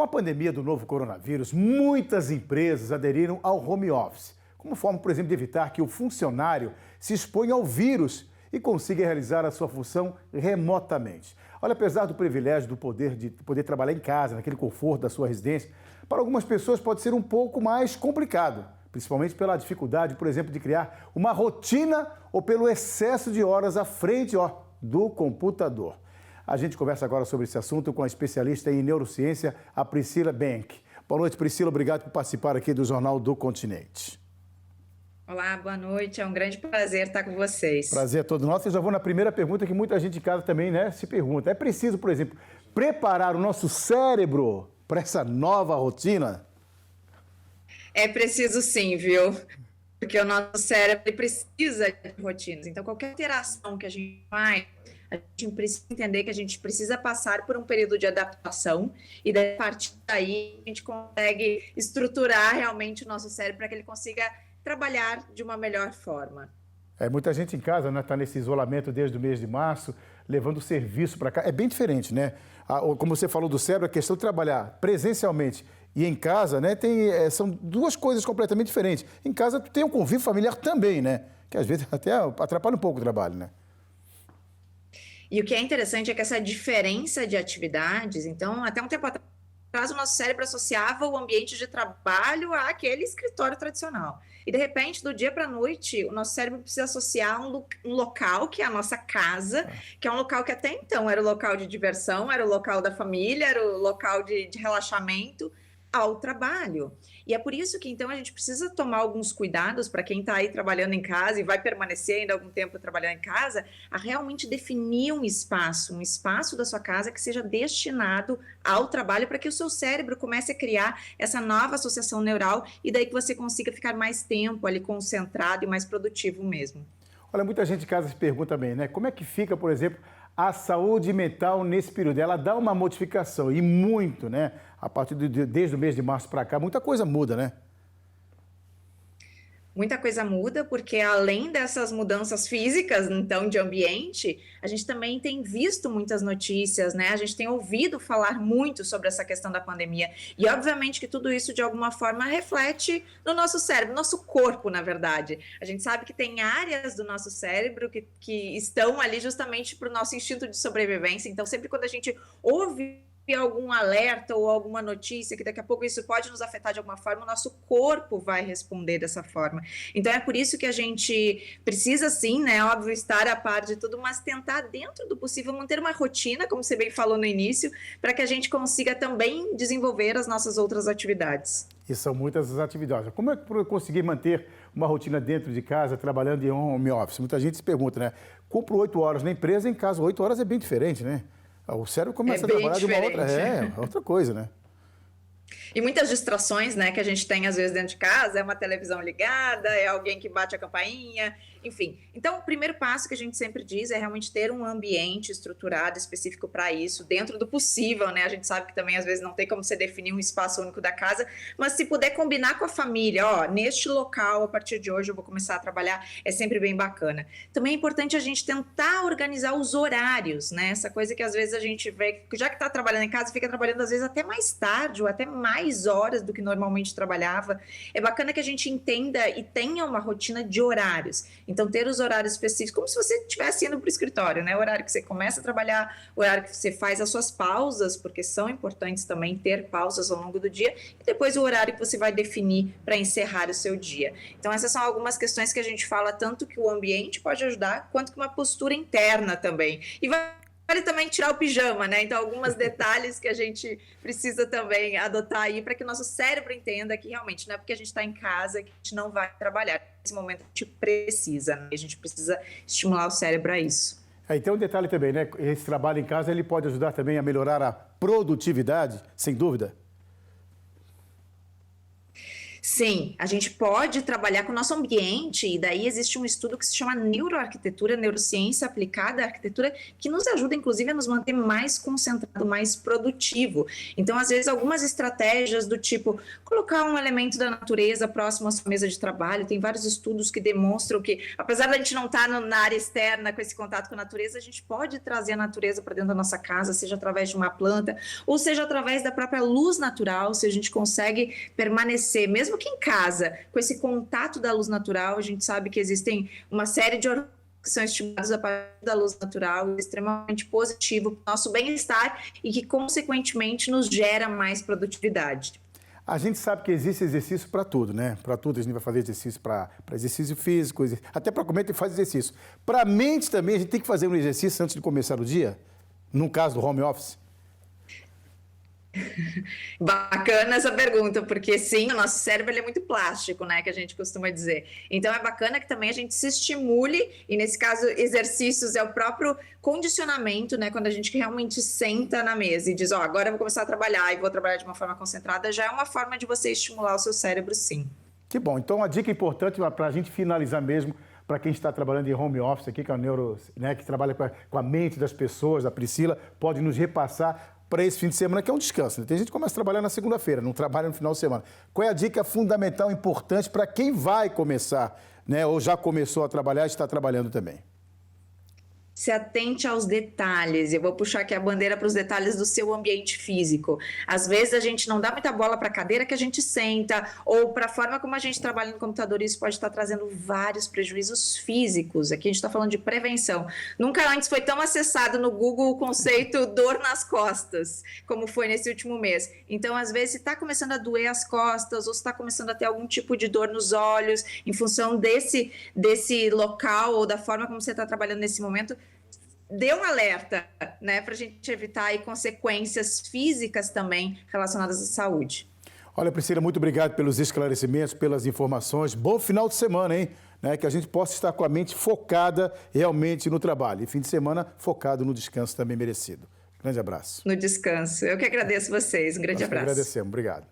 Com a pandemia do novo coronavírus, muitas empresas aderiram ao home office, como forma, por exemplo, de evitar que o funcionário se exponha ao vírus e consiga realizar a sua função remotamente. Olha, apesar do privilégio de poder trabalhar em casa, naquele conforto da sua residência, para algumas pessoas pode ser um pouco mais complicado, principalmente pela dificuldade, por exemplo, de criar uma rotina ou pelo excesso de horas à frente, do computador. A gente conversa agora sobre esse assunto com a especialista em neurociência, a Priscila Benck. Boa noite, Priscila. Obrigado por participar aqui do Jornal do Continente. Olá, boa noite. É um grande prazer estar com vocês. Prazer é todo nosso. Eu já vou na primeira pergunta que muita gente em casa também, se pergunta. É preciso, por exemplo, preparar o nosso cérebro para essa nova rotina? É preciso sim, viu? Porque o nosso cérebro precisa de rotinas. Então, qualquer interação que a gente faz, a gente precisa entender que a gente precisa passar por um período de adaptação e, a partir daí, a gente consegue estruturar realmente o nosso cérebro para que ele consiga trabalhar de uma melhor forma. Muita gente em casa está nesse isolamento desde o mês de março, levando o serviço para cá. É bem diferente, né? Como você falou do cérebro, a questão de trabalhar presencialmente e em casa, são duas coisas completamente diferentes. Em casa tu tem um convívio familiar também, né? Que às vezes até atrapalha um pouco o trabalho, né? E o que é interessante é que essa diferença de atividades, então, até um tempo atrás, o nosso cérebro associava o ambiente de trabalho àquele escritório tradicional. E, de repente, do dia para a noite, o nosso cérebro precisa associar um local, que é a nossa casa, que é um local que até então era o local de diversão, era o local da família, era o local de relaxamento, ao trabalho. E é por isso que, então, a gente precisa tomar alguns cuidados para quem está aí trabalhando em casa e vai permanecer ainda algum tempo trabalhando em casa, a realmente definir um espaço da sua casa que seja destinado ao trabalho para que o seu cérebro comece a criar essa nova associação neural e daí que você consiga ficar mais tempo ali concentrado e mais produtivo mesmo. Olha, muita gente em casa se pergunta bem, como é que fica, por exemplo, a saúde mental nesse período? Ela dá uma modificação e muito, A partir desde o mês de março para cá, muita coisa muda, Muita coisa muda, porque além dessas mudanças físicas, então, de ambiente, a gente também tem visto muitas notícias, A gente tem ouvido falar muito sobre essa questão da pandemia. E, obviamente, que tudo isso, de alguma forma, reflete no nosso cérebro, no nosso corpo, na verdade. A gente sabe que tem áreas do nosso cérebro que estão ali justamente para o nosso instinto de sobrevivência. Então, sempre quando a gente ouve algum alerta ou alguma notícia que daqui a pouco isso pode nos afetar de alguma forma, o nosso corpo vai responder dessa forma. Então é por isso que a gente precisa sim, óbvio, estar a par de tudo, mas tentar dentro do possível manter uma rotina, como você bem falou no início, para que a gente consiga também desenvolver as nossas outras atividades. E são muitas as atividades. Como é que eu conseguir manter uma rotina dentro de casa, trabalhando em home office? Muita gente se pergunta, Compro 8 horas na empresa, em casa 8 horas é bem diferente, O cérebro começa a trabalhar diferente. De uma outra coisa, E muitas distrações, que a gente tem às vezes dentro de casa, é uma televisão ligada, é alguém que bate a campainha, enfim. Então, o primeiro passo que a gente sempre diz é realmente ter um ambiente estruturado, específico para isso, dentro do possível, A gente sabe que também às vezes não tem como você definir um espaço único da casa, mas se puder combinar com a família, neste local, a partir de hoje eu vou começar a trabalhar, é sempre bem bacana. Também é importante a gente tentar organizar os horários, Essa coisa que às vezes a gente vê, já que está trabalhando em casa, fica trabalhando às vezes até mais tarde ou até mais horas do que normalmente trabalhava. É bacana que a gente entenda e tenha uma rotina de horários. Então, ter os horários específicos, como se você estivesse indo para o escritório, O horário que você começa a trabalhar, o horário que você faz as suas pausas, porque são importantes também ter pausas ao longo do dia, e depois o horário que você vai definir para encerrar o seu dia. Então, essas são algumas questões que a gente fala tanto que o ambiente pode ajudar, quanto que uma postura interna também. E vale também tirar o pijama, Então, alguns detalhes que a gente precisa também adotar aí para que o nosso cérebro entenda que realmente não é porque a gente está em casa que a gente não vai trabalhar. Nesse momento a gente precisa, A gente precisa estimular o cérebro a isso. E tem um detalhe também, Esse trabalho em casa, ele pode ajudar também a melhorar a produtividade, sem dúvida? Sim, a gente pode trabalhar com o nosso ambiente, e daí existe um estudo que se chama neuroarquitetura, neurociência aplicada à arquitetura, que nos ajuda, inclusive, a nos manter mais concentrado, mais produtivo. Então, às vezes, algumas estratégias do tipo colocar um elemento da natureza próximo à sua mesa de trabalho, tem vários estudos que demonstram que, apesar da gente não estar na área externa com esse contato com a natureza, a gente pode trazer a natureza para dentro da nossa casa, seja através de uma planta, ou seja através da própria luz natural, se a gente consegue permanecer, mesmo que em casa, com esse contato da luz natural. A gente sabe que existem uma série de hormônios que são estimulados a partir da luz natural, extremamente positivo para o nosso bem-estar e que, consequentemente, nos gera mais produtividade. A gente sabe que existe exercício para tudo, né? Para tudo a gente vai fazer exercício para exercício físico, até para comer tem que fazer exercício. Para a mente também a gente tem que fazer um exercício antes de começar o dia, no caso do home office. Bacana essa pergunta, porque sim, o nosso cérebro ele é muito plástico, né, que a gente costuma dizer. Então é bacana que também a gente se estimule, e nesse caso exercícios é o próprio condicionamento, né, quando a gente realmente senta na mesa e diz, ó, agora eu vou começar a trabalhar e vou trabalhar de uma forma concentrada, já é uma forma de você estimular o seu cérebro, sim. Que bom, então uma dica importante para a gente finalizar mesmo, para quem está trabalhando em home office aqui, que é o neuro, né, que trabalha com a mente das pessoas, a Priscila, pode nos repassar para esse fim de semana, que é um descanso, né? Tem gente que começa a trabalhar na segunda-feira, não trabalha no final de semana. Qual é a dica fundamental, importante para quem vai começar, né, ou já começou a trabalhar e está trabalhando também? Se atente aos detalhes. Eu vou puxar aqui a bandeira para os detalhes do seu ambiente físico. Às vezes a gente não dá muita bola para a cadeira que a gente senta ou para a forma como a gente trabalha no computador. Isso pode estar trazendo vários prejuízos físicos. Aqui a gente está falando de prevenção. Nunca antes foi tão acessado no Google o conceito dor nas costas, como foi nesse último mês. Então, às vezes, se está começando a doer as costas ou se está começando a ter algum tipo de dor nos olhos em função desse local ou da forma como você está trabalhando nesse momento, dê um alerta, né, para a gente evitar aí consequências físicas também relacionadas à saúde. Olha, Priscila, muito obrigado pelos esclarecimentos, pelas informações. Bom final de semana, hein? Né, que a gente possa estar com a mente focada realmente no trabalho. E fim de semana focado no descanso também merecido. Grande abraço. No descanso. Eu que agradeço vocês. Um grande Nós que abraço. agradecemos. Obrigado.